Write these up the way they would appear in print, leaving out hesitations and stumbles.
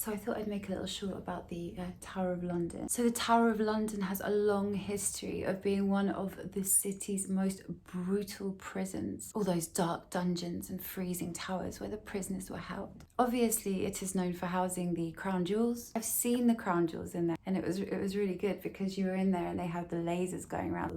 So I thought I'd make a little short about the Tower of London. So the Tower of London has a long history of being one of the city's most brutal prisons. All those dark dungeons and freezing towers where the prisoners were held. Obviously, it is known for housing the crown jewels. I've seen the crown jewels in there, and it was really good because you were in there and they had the lasers going around.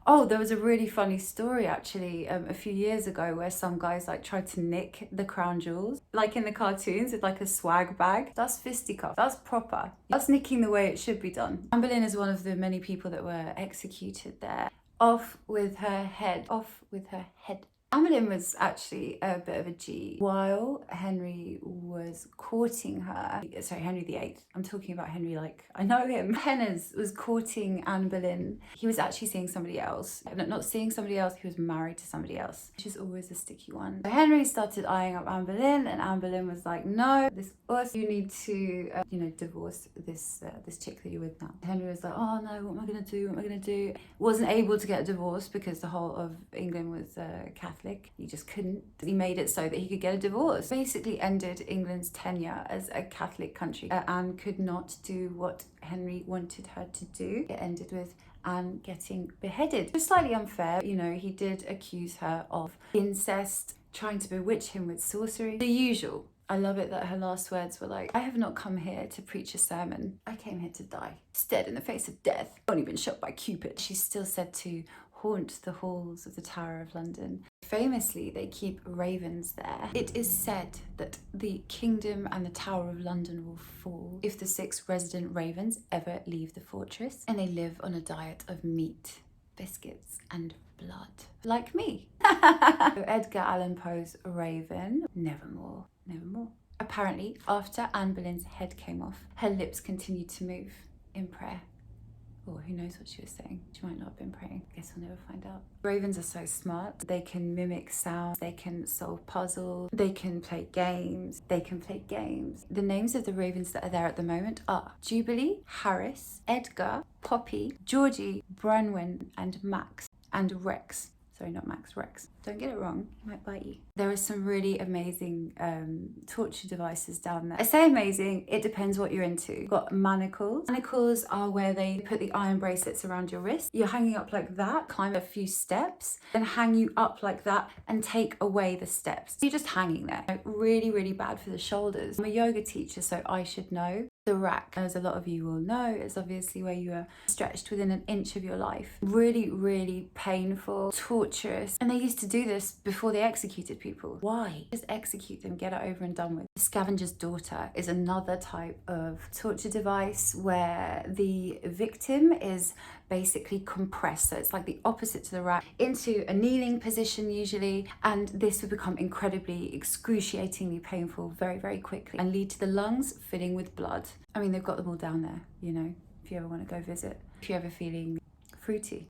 Oh, there was a really funny story actually a few years ago where some guys like tried to nick the crown jewels, like in the cartoons with like a swag bag. That's fisticuff. That's proper. That's nicking the way it should be done. Anne Boleyn is one of the many people that were executed there. Off with her head. Off with her head. Anne Boleyn was actually a bit of a G. While Henry was courting her, sorry, Henry VIII, I'm talking about Henry like I know him. Hennes was courting Anne Boleyn. He was actually seeing somebody else. Not seeing somebody else, he was married to somebody else, which is always a sticky one. So Henry started eyeing up Anne Boleyn, and Anne Boleyn was like, no, this us, you need to, divorce this chick that you're with now. Henry was like, oh no, what am I gonna do? What am I gonna do? Wasn't able to get a divorce because the whole of England was Catholic. He just couldn't. He made it so that he could get a divorce. Basically ended England's tenure as a Catholic country. Anne could not do what Henry wanted her to do. It ended with Anne getting beheaded. It was slightly unfair. He did accuse her of incest, trying to bewitch him with sorcery. The usual. I love it that her last words were like, I have not come here to preach a sermon. I came here to die. Stared in the face of death. Only been shot by Cupid. She's still said to haunt the halls of the Tower of London. Famously, they keep ravens there. It is said that the kingdom and the Tower of London will fall if the 6 resident ravens ever leave the fortress, and they live on a diet of meat, biscuits, and blood. Like me. Edgar Allan Poe's Raven, nevermore, nevermore. Apparently, after Anne Boleyn's head came off, her lips continued to move in prayer. Or who knows what she was saying. She might not have been praying. Guess we'll never find out. Ravens are so smart. They can mimic sounds. They can solve puzzles. They can play games. The names of the ravens that are there at the moment are Jubilee, Harris, Edgar, Poppy, Georgie, Branwen, and Max. And Rex. Sorry, not Max, Rex. Don't get it wrong, he might bite you. There are some really amazing torture devices down there. I say amazing, it depends what you're into. You've got manacles. Manacles are where they put the iron bracelets around your wrist. You're hanging up like that, climb a few steps, then hang you up like that and take away the steps. You're just hanging there. Really, really bad for the shoulders. I'm a yoga teacher, so I should know. The rack, as a lot of you will know, is obviously where you are stretched within an inch of your life. Really, really painful, torturous. And they used to do this before they executed people. Why? Just execute them, get it over and done with. The scavenger's daughter is another type of torture device where the victim is basically compressed. So it's like the opposite to the rack, into a kneeling position usually, and this would become incredibly excruciatingly painful very, very quickly and lead to the lungs filling with blood. I mean, they've got them all down there, if you ever want to go visit. If you're ever feeling fruity.